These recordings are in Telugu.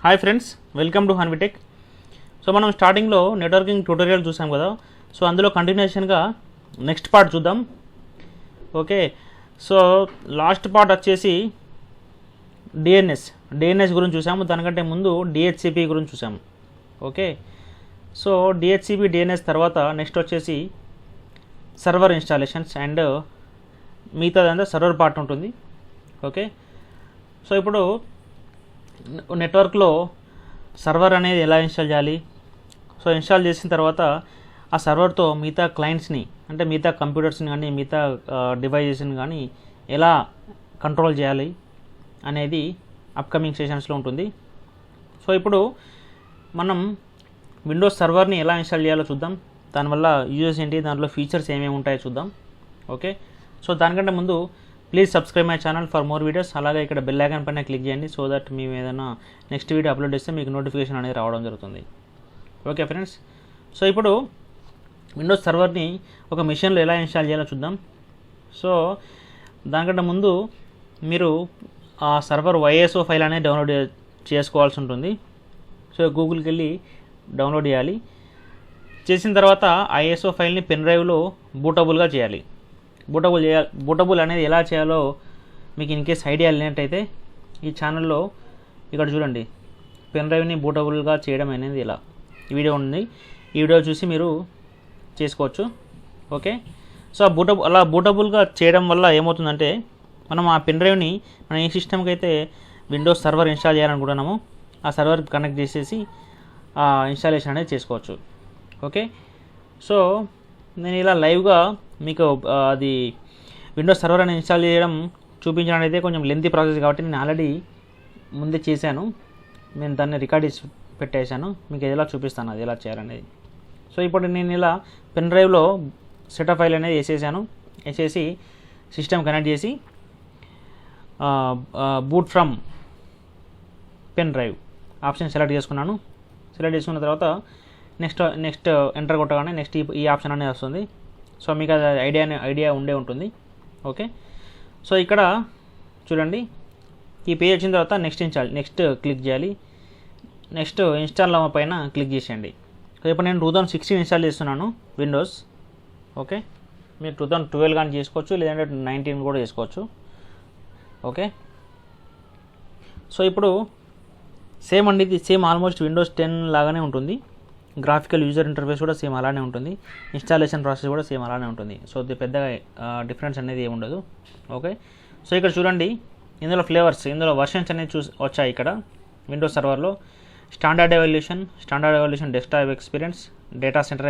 Hi friends, welcome to Hanvi tech. So మనం స్టార్టింగ్లో నెట్వర్కింగ్ ట్యూటోరియల్ చూసాం కదా. సో అందులో కంటిన్యూషన్గా నెక్స్ట్ పార్ట్ చూద్దాం. ఓకే, సో లాస్ట్ పార్ట్ వచ్చేసి డిఎన్ఎస్ గురించి చూసాము. దానికంటే ముందు డిహెచ్సిపి గురించి చూసాము. ఓకే, సో డిహెచ్సిపి డిఎన్ఎస్ తర్వాత నెక్స్ట్ వచ్చేసి సర్వర్ ఇన్స్టాలేషన్స్ అండ్ మిగతాదంతా సర్వర్ పార్ట్ ఉంటుంది. ఓకే, సో ఇప్పుడు నెట్వర్క్లో సర్వర్ అనేది ఎలా ఇన్స్టాల్ చేయాలి, సో ఇన్స్టాల్ చేసిన తర్వాత ఆ సర్వర్తో మిగతా క్లయింట్స్ని అంటే మిగతా కంప్యూటర్స్ని కానీ మిగతా డివైజెస్ని కానీ ఎలా కంట్రోల్ చేయాలి అనేది అప్కమింగ్ సెషన్స్లో ఉంటుంది. సో ఇప్పుడు మనం విండోస్ సర్వర్ని ఎలా ఇన్స్టాల్ చేయాలో చూద్దాం. దానివల్ల యూజెస్ ఏంటి, దాంట్లో ఫీచర్స్ ఏమేమి ఉంటాయో చూద్దాం. ఓకే, సో దానికంటే ముందు please subscribe my channel for more videos. అలాగే ఇక్కడ బెల్ ఐకాన్ పైన క్లిక్ చేయండి, సో దట్ మేము ఏదైనా నెక్స్ట్ వీడియో అప్లోడ్ చేస్తే మీకు నోటిఫికేషన్ అనేది రావడం జరుగుతుంది. ఓకే ఫ్రెండ్స్, సో ఇప్పుడు విండోస్ సర్వర్ని ఒక మిషన్లో ఎలా ఇన్స్టాల్ చేయాలో చూద్దాం. సో దానికంటే ముందు మీరు ఆ సర్వర్ వైఎస్ఓ ఫైల్ అనేది డౌన్లోడ్ చేసుకోవాల్సి ఉంటుంది. సో గూగుల్కి వెళ్ళి డౌన్లోడ్ చేయాలి. చేసిన తర్వాత ఐఎస్ఓ ఫైల్ని పెన్ డ్రైవ్లో బూటబుల్గా చేయాలి. బూటబుల్ అనేది ఎలా చేయాలో మీకు ఇన్ కేస్ ఐడియా లేనట్టయితే ఈ ఛానల్లో ఇక్కడ చూడండి, పెన్ డ్రైవ్ని బూటబుల్గా చేయడం అనేది ఇలా ఈ వీడియో ఉంది. ఈ వీడియో చూసి మీరు చేసుకోవచ్చు. ఓకే, సో అలా బూటబుల్గా చేయడం వల్ల ఏమవుతుందంటే మనం ఆ పెన్ డ్రైవ్ని మనం ఏ సిస్టమ్కి అయితే విండోస్ సర్వర్ ఇన్స్టాల్ చేయాలనుకుంటున్నామో ఆ సర్వర్కి కనెక్ట్ చేసేసి ఆ ఇన్స్టాలేషన్ అనేది చేసుకోవచ్చు. ఓకే, సో నేను ఇలా లైవ్గా మీకు అది విండోస్ సర్వర్ అని ఇన్స్టాల్ చేయడం చూపించడం అయితే కొంచెం లెంతీ ప్రాసెస్ కాబట్టి నేను ఆల్రెడీ ముందే చేశాను. నేను దాన్ని రికార్డ్ చేసి పెట్టేశాను, మీకు ఎలా చూపిస్తాను అది ఎలా చేయాలనేది. సో ఇప్పుడు నేను ఇలా పెన్ డ్రైవ్లో సెటప్ ఫైల్ అనేది వేసేసి సిస్టమ్ కనెక్ట్ చేసి boot from pen drive option select చేసుకున్నాను. సెలెక్ట్ చేసుకున్న తర్వాత నెక్స్ట్ ఎంటర్ కొట్టగానే నెక్స్ట్ ఈ ఆప్షన్ అనేది వస్తుంది. సో మీకు అది ఐడియా ఉండే ఉంటుంది. ఓకే, సో ఇక్కడ చూడండి, ఈ పేజ్ వచ్చిన తర్వాత నెక్స్ట్ క్లిక్ చేయాలి. నెక్స్ట్ ఇన్స్టాల్ పైన క్లిక్ చేసేయండి. సో ఇప్పుడు నేను 2016 ఇన్స్టాల్ చేస్తున్నాను విండోస్. ఓకే, మీరు 2012 కానీ చేసుకోవచ్చు, లేదంటే 19 కూడా చేసుకోవచ్చు. ఓకే, సో ఇప్పుడు సేమ్ అండి, ఇది సేమ్ ఆల్మోస్ట్ విండోస్ 10 లాగానే ఉంటుంది. గ్రాఫికల్ యూజర్ ఇంటర్ఫేస్ కూడా సేమ్ అలానే ఉంటుంది. ఇన్స్టాలేషన్ ప్రాసెస్ కూడా సేమ్ అలానే ఉంటుంది. సో ఇది పెద్దగా డిఫరెన్స్ అనేది ఏమి ఉండదు. ఓకే, సో ఇక్కడ చూడండి, ఇందులో వర్షన్స్ అనేది వచ్చాయి. ఇక్కడ విండోస్ సర్వర్లో standard evaluation desktop experience, data centre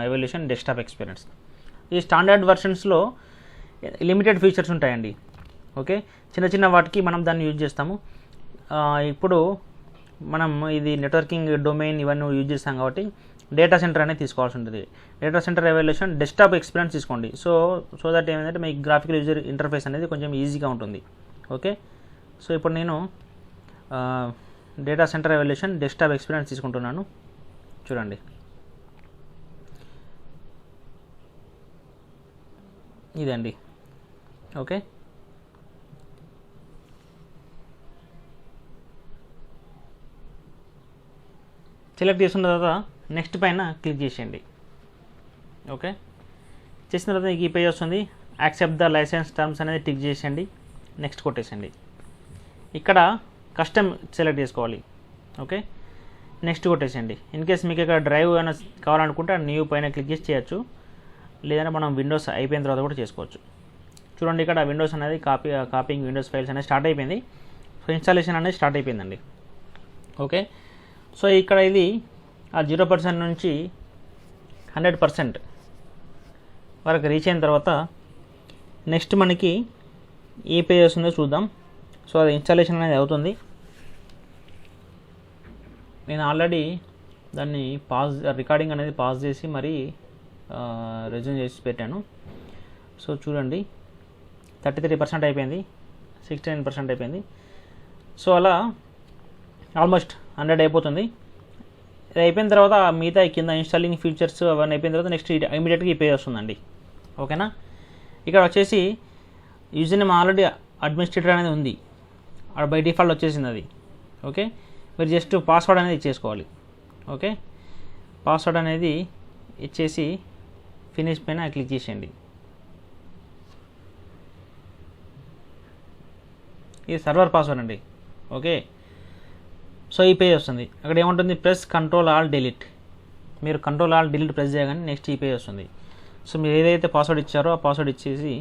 evaluation desktop experience. ఈ స్టాండర్డ్ వర్షన్స్లో లిమిటెడ్ ఫీచర్స్ ఉంటాయండి. ఓకే, చిన్న వాటికి మనం దాన్ని యూజ్ చేస్తాము. ఇప్పుడు మనం ఇది నెట్వర్కింగ్ డొమైన్ ఇవన్నీ యూజ్ చేస్తాం కాబట్టి డేటా సెంటర్ అనేది తీసుకోవాల్సి ఉంటుంది. Data centre evaluation desktop experience తీసుకోండి. సో దట్ ఏమైందంటే మీకు గ్రాఫికల్ యూజర్ ఇంటర్ఫేస్ అనేది కొంచెం ఈజీగా ఉంటుంది. ఓకే, సో ఇప్పుడు నేను data centre evaluation desktop experience తీసుకుంటున్నాను. చూడండి, ఇదండి. ఓకే, సెలెక్ట్ చేసుకున్న తర్వాత నెక్స్ట్ పైన క్లిక్ చేసేయండి. ఓకే, చేసిన తర్వాత ఈ పేజ్ వస్తుంది. యాక్సెప్ట్ ద లైసెన్స్ టర్మ్స్ అనేది టిక్ చేసేయండి, నెక్స్ట్ కొట్టేసండి. ఇక్కడ కస్టమ్ సెలెక్ట్ చేసుకోవాలి. ఓకే, నెక్స్ట్ కొట్టేసండి. ఇన్ కేస్ మీకు ఇక్కడ డ్రైవ్ అయినా కావాలనుకుంటే న్యూ పైన క్లిక్ చేసి చేయొచ్చు, లేదంటే మనం విండోస్ అయిపోయిన తర్వాత కూడా చేసుకోవచ్చు. చూడండి, ఇక్కడ విండోస్ అనేది కాపీయింగ్ విండోస్ ఫైల్స్ అనేది స్టార్ట్ అయిపోయింది. సో ఇన్స్టాలేషన్ అనేది స్టార్ట్ అయిపోయిందండి. ఓకే, సో ఇక్కడ ఇది ఆ 0% నుంచి 100% వరకు రీచ్ అయిన తర్వాత నెక్స్ట్ మనకి ఏ పేజ్ వస్తుందో చూద్దాం. సో అది ఇన్స్టాలేషన్ అనేది అవుతుంది. నేను ఆల్రెడీ దాన్ని రికార్డింగ్ అనేది పాజ్ చేసి మరీ రెజ్యూమ్ చేసి పెట్టాను. సో చూడండి, 33% అయిపోయింది, 69% అయిపోయింది. సో అలా ఆల్మోస్ట్ 100 అయిపోతుంది. ఇది అయిపోయిన తర్వాత మిగతా కింద ఇన్స్టాలింగ్ ఫీచర్స్ అవన్నీ అయిపోయిన తర్వాత నెక్స్ట్ ఇమీడియట్గా ఈ పేజ్ వస్తుందండి. ఓకేనా, ఇక్కడ వచ్చేసి యూజర్ నేమ్ ఆల్రెడీ అడ్మినిస్ట్రేటర్ అనేది ఉంది. బై డిఫాల్ట్ వచ్చేసింది అది. ఓకే, మీరు జస్ట్ పాస్వర్డ్ అనేది ఇచ్చేసుకోవాలి. ఓకే, పాస్వర్డ్ అనేది ఇచ్చేసి ఫినిష్ పైన క్లిక్ చేసేయండి. ఇది సర్వర్ పాస్వర్డ్ అండి. ఓకే, సో ఈ పేజ్ వస్తుంది. అక్కడ ఏముంటుంది, ప్రెస్ Ctrl+Alt+Delete. మీరు Ctrl+Alt+Delete ప్రెస్ చేయగానే నెక్స్ట్ ఈ పేజ్ వస్తుంది. సో మీరు ఏదైతే పాస్వర్డ్ ఇచ్చారో ఆ పాస్వర్డ్ ఇచ్చేసి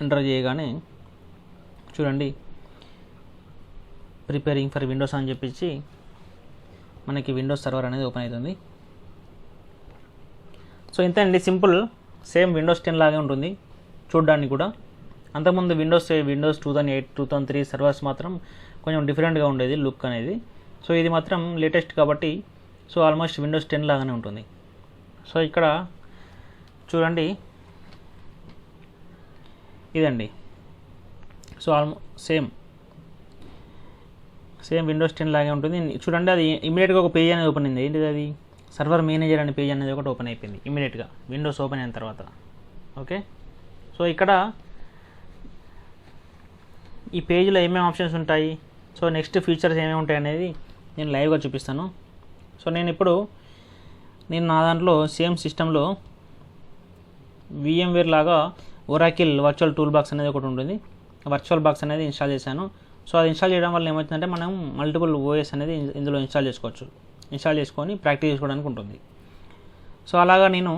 ఎంటర్ చేయగానే చూడండి ప్రిపేరింగ్ ఫర్ విండోస్ అని చెప్పేసి మనకి విండోస్ సర్వర్ అనేది ఓపెన్ అవుతుంది. సో ఇంత అండి, సింపుల్. సేమ్ విండోస్ 10 లాగే ఉంటుంది చూడడానికి కూడా. అంతకుముందు విండోస్ 2008, 2003 సర్వర్స్ మాత్రం కొంచెం డిఫరెంట్గా ఉండేది లుక్ అనేది. సో ఇది మాత్రం లేటెస్ట్ కాబట్టి సో ఆల్మోస్ట్ విండోస్ 10 లాగానే ఉంటుంది. సో ఇక్కడ చూడండి ఇదండి. సో సేమ్ విండోస్ 10 లాగే ఉంటుంది చూడండి. అది ఇమీడియట్గా ఒక పేజ్ అనేది ఓపెన్ అయింది. ఏంటిది అది, సర్వర్ మేనేజర్ అనే పేజ్ అనేది ఒకటి ఓపెన్ అయిపోయింది ఇమీడియట్గా విండోస్ ఓపెన్ అయిన తర్వాత. ఓకే, సో ఇక్కడ ఈ పేజ్లో ఏమేమి ఆప్షన్స్ ఉంటాయి, సో నెక్స్ట్ ఫీచర్స్ ఏమేమి ఉంటాయి అనేది నేను లైవ్గా చూపిస్తాను. సో నేను నా దాంట్లో సేమ్ సిస్టంలో VMware లాగా ఒరాకిల్ వర్చువల్ టూల్ బాక్స్ అనేది ఒకటి ఉంటుంది. వర్చువల్ బాక్స్ అనేది ఇన్స్టాల్ చేశాను. సో అది ఇన్స్టాల్ చేయడం వల్ల ఏమవుతుందంటే మనం మల్టిపుల్ ఓఎస్ అనేది ఇందులో ఇన్స్టాల్ చేసుకోవచ్చు. ఇన్స్టాల్ చేసుకొని ప్రాక్టీస్ చేసుకోవడానికి ఉంటుంది. సో అలాగా నేను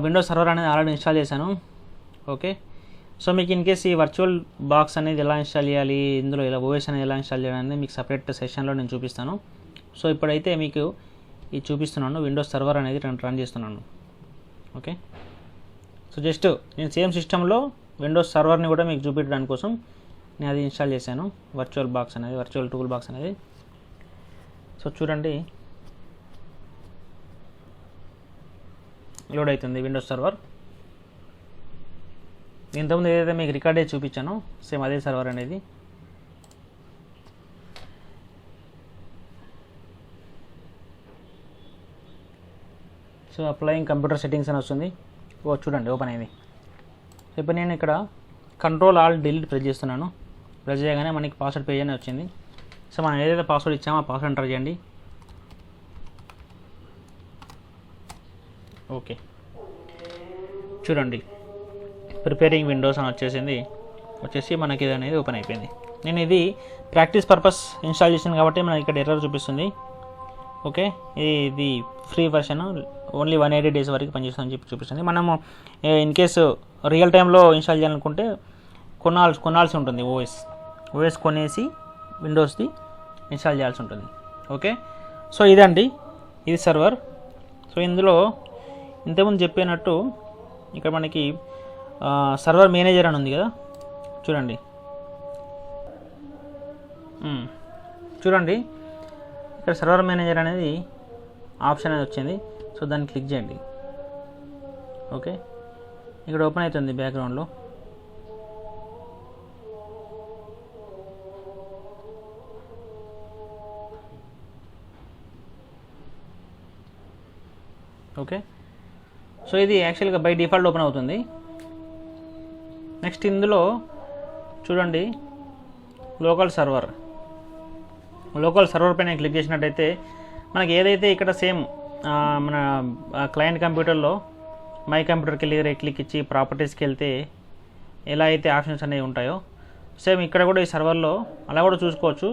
విండోస్ సర్వర్ అనేది ఆల్రెడీ ఇన్స్టాల్ చేశాను. ఓకే, సో మీకు ఇన్ కేస్ ఈ వర్చువల్ బాక్స్ అనేది ఎలా ఇన్స్టాల్ చేయాలి, ఇందులో ఇలా ఓఎస్ అనేది ఎలా ఇన్స్టాల్ చేయాలని మీకు సపరేట్ సెషన్లో నేను చూపిస్తాను. సో ఇప్పుడైతే మీకు ఇది చూపిస్తున్నాను, విండోస్ సర్వర్ అనేది రన్ చేస్తున్నాను. ఓకే, సో జస్ట్ నేను సేమ్ సిస్టంలో విండోస్ సర్వర్ని కూడా మీకు చూపించడానికి కోసం నేను అది ఇన్స్టాల్ చేశాను, వర్చువల్ టూల్ బాక్స్ అనేది. సో చూడండి లోడ్ అవుతుంది విండోస్ సర్వర్. ఇంతకుముందు ఏదైతే మీకు రికార్డ్ అయ్యి చూపించానో సేమ్ అదే సర్వర్ అనేది. సో అప్లయింగ్ కంప్యూటర్ సెట్టింగ్స్ అని వస్తుంది. చూడండి ఓపెన్ అయింది. సో ఇప్పుడు నేను ఇక్కడ Ctrl+Alt+Delete ప్రెస్ చేస్తున్నాను. ప్రెస్ చేయగానే మనకి పాస్వర్డ్ పేజ్ అనేది వచ్చింది. సో మనం ఏదైతే పాస్వర్డ్ ఇచ్చామో ఆ పాస్వర్డ్ ఎంటర్ చేయండి. ఓకే, చూడండి ప్రిపేరింగ్ విండోస్ అని వచ్చేసి మనకి ఇది అనేది ఓపెన్ అయిపోయింది. నేను ఇది ప్రాక్టీస్ పర్పస్ ఇన్స్టాల్ చేశాను కాబట్టి మనకి ఇక్కడ ఎర్రర్ చూపిస్తుంది. ఓకే, ఇది ఫ్రీ వర్షన్, ఓన్లీ 180 days వరకు పనిచేస్తుందని చెప్పి చూపిస్తుంది. మనము ఇన్ కేసు రియల్ టైంలో ఇన్స్టాల్ చేయాలనుకుంటే కొనాల్సి ఉంటుంది. ఓఎస్ కొనేసి విండోస్ది ఇన్స్టాల్ చేయాల్సి ఉంటుంది. ఓకే, సో ఇదండి, ఇది సర్వర్. సో ఇందులో ఇంతకుముందు చెప్పినట్టు ఇక్కడ మనకి సర్వర్ మేనేజర్ అని ఉంది కదా, చూడండి ఇక్కడ సర్వర్ మేనేజర్ అనేది ఆప్షన్ అనేది వచ్చింది. సో దాన్ని క్లిక్ చేయండి. ఓకే, ఇక్కడ ఓపెన్ అవుతుంది బ్యాక్గ్రౌండ్లో. ఓకే, సో ఇది యాక్చువల్గా బై డిఫాల్ట్ ఓపెన్ అవుతుంది. నెక్స్ట్ ఇందులో చూడండి లోకల్ సర్వర్ పైన క్లిక్ చేసినట్టయితే మనకి ఏదైతే ఇక్కడ సేమ్ మన క్లయింట్ కంప్యూటర్లో మై కంప్యూటర్కి వెళ్ళి రైట్ క్లిక్ ఇచ్చి ప్రాపర్టీస్కి వెళ్తే ఎలా అయితే ఆప్షన్స్ అనేవి ఉంటాయో సేమ్ ఇక్కడ కూడా ఈ సర్వర్లో అలా కూడా చూసుకోవచ్చు.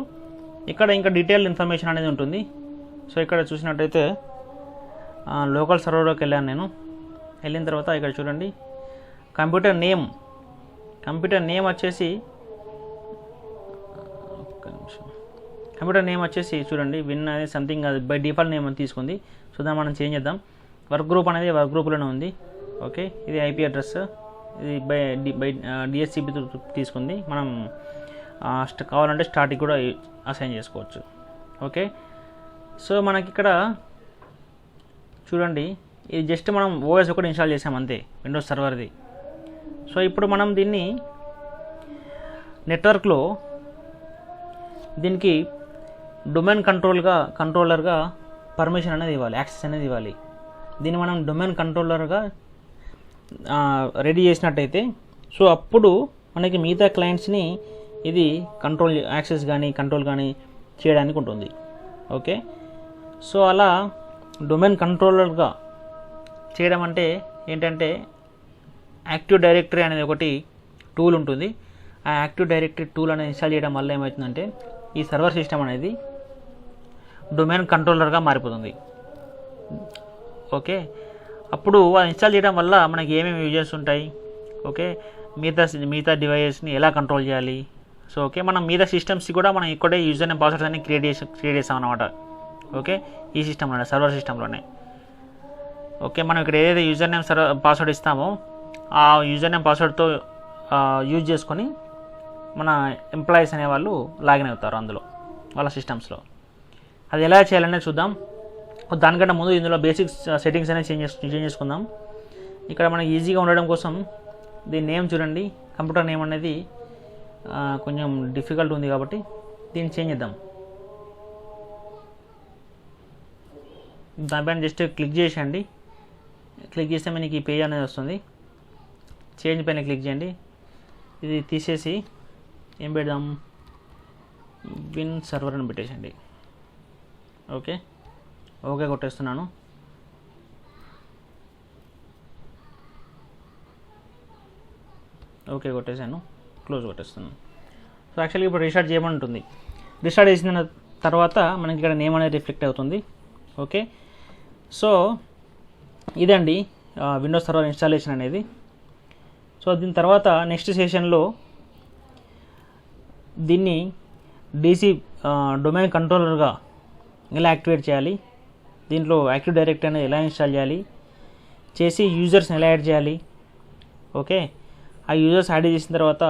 ఇక్కడ ఇంకా డీటెయిల్డ్ ఇన్ఫర్మేషన్ అనేది ఉంటుంది. సో ఇక్కడ చూసినట్టయితే లోకల్ సర్వర్లోకి వెళ్ళాను నేను. వెళ్ళిన తర్వాత ఇక్కడ చూడండి కంప్యూటర్ నేమ్ వచ్చేసి చూడండి విన్ అనేది సంథింగ్ అది బై డిఫాల్ట్ నేమ్ అని తీసుకుంది. సో దాన్ని మనం చేంజ్ చేద్దాం. వర్క్ గ్రూప్ అనేది వర్క్ గ్రూప్లోనే ఉంది. ఓకే, ఇది IP అడ్రస్, ఇది బై DHCP తీసుకుంది. మనం కావాలంటే స్టార్టింగ్ కూడా అసైన్ చేసుకోవచ్చు. ఓకే, సో మనకి ఇక్కడ చూడండి ఇది జస్ట్ మనం OS ఒకటి ఇన్స్టాల్ చేసాం అంతే, విండోస్ సర్వర్ది. సో ఇప్పుడు మనం దీన్ని నెట్వర్క్లో దీనికి డొమైన్ కంట్రోలర్గా పర్మిషన్ అనేది ఇవ్వాలి, యాక్సెస్ అనేది ఇవ్వాలి. దీన్ని మనం డొమైన్ కంట్రోలర్గా రెడీ చేసినట్టయితే సో అప్పుడు మనకి మిగతా క్లయింట్స్ని ఇది కంట్రోల్ యాక్సెస్ కానీ కంట్రోల్ కానీ చేయడానికి ఉంటుంది. ఓకే, సో అలా డొమైన్ కంట్రోలర్గా చేయడం అంటే ఏంటంటే యాక్టివ్ డైరెక్టరీ అనేది ఒకటి టూల్ ఉంటుంది. ఆ యాక్టివ్ డైరెక్టరీ టూల్ అనేది ఇన్స్టాల్ చేయడం వల్ల ఏమవుతుందంటే ఈ సర్వర్ సిస్టమ్ అనేది డొమైన్ కంట్రోలర్గా మారిపోతుంది. ఓకే, అప్పుడు అది ఇన్స్టాల్ చేయడం వల్ల మనకి ఏమేమి యూజెస్ ఉంటాయి, ఓకే, మిగతా డివైజెస్ని ఎలా కంట్రోల్ చేయాలి. సో ఓకే, మనం మిగతా సిస్టమ్స్కి కూడా మనం ఇక్కడే యూజర్ నేమ్ పాస్వర్డ్స్ అన్ని క్రియేట్ చేస్తాం అన్నమాట. ఓకే, ఈ సిస్టంలోనే సర్వర్ సిస్టంలోనే. ఓకే, మనం ఇక్కడ ఏదైతే యూజర్ నేమ్ పాస్వర్డ్ ఇస్తామో ఆ యూజర్ నేమ్ పాస్వర్డ్తో యూజ్ చేసుకొని మన ఎంప్లాయీస్ అనేవాళ్ళు లాగిన్ అవుతారు అందులో వాళ్ళ సిస్టమ్స్లో. అది ఎలా చేయాలనే చూద్దాం. దానికంటే ముందు ఇందులో బేసిక్స్ సెట్టింగ్స్ అనేది చేంజ్ చేసుకుందాం. ఇక్కడ మనకి ఈజీగా ఉండడం కోసం దీని నేమ్ చూడండి, కంప్యూటర్ నేమ్ అనేది కొంచెం డిఫికల్ట్ ఉంది కాబట్టి దీన్ని చేంజ్ చేద్దాం. దానిపైన జస్ట్ క్లిక్ చేసేయండి. క్లిక్ చేస్తే మనకి ఈ పేజ్ అనేది వస్తుంది. చేంజ్ పైన క్లిక్ చేయండి. ఇది తీసేసి ఏం పెడదాం, విన్ సర్వర్ అని పెట్టేసండి. ఓకే, ఓకే కొట్టేస్తున్నాను. ఓకే కొట్టేసాను, క్లోజ్ కొట్టేస్తున్నాను. సో యాక్చువల్గా ఇప్పుడు రీస్టార్ట్ చేయమంటుంది. రీస్టార్ట్ చేసిన తర్వాత మనకి ఇక్కడ నేమ్ అనేది రిఫ్లెక్ట్ అవుతుంది. ఓకే, సో ఇదండి విండోస్ సర్వర్ ఇన్స్టాలేషన్ అనేది. సో దీని తర్వాత నెక్స్ట్ సెషన్లో దీన్ని డీసీ డొమైన్ కంట్రోలర్గా ఎలా యాక్టివేట్ చేయాలి, దీంట్లో యాక్టివ్ డైరెక్టరీ అనేది ఎలా ఇన్స్టాల్ చేసి యూజర్స్ని ఎలా యాడ్ చేయాలి. ఓకే, ఆ యూజర్స్ యాడ్ చేసిన తర్వాత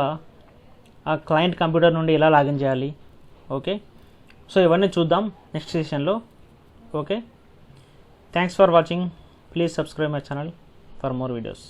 ఆ క్లయింట్ కంప్యూటర్ నుండి ఎలా లాగిన్ చేయాలి. ఓకే, సో ఇవన్నీ చూద్దాం నెక్స్ట్ సెషన్లో. Okay, thanks for watching. Please subscribe my channel for more videos.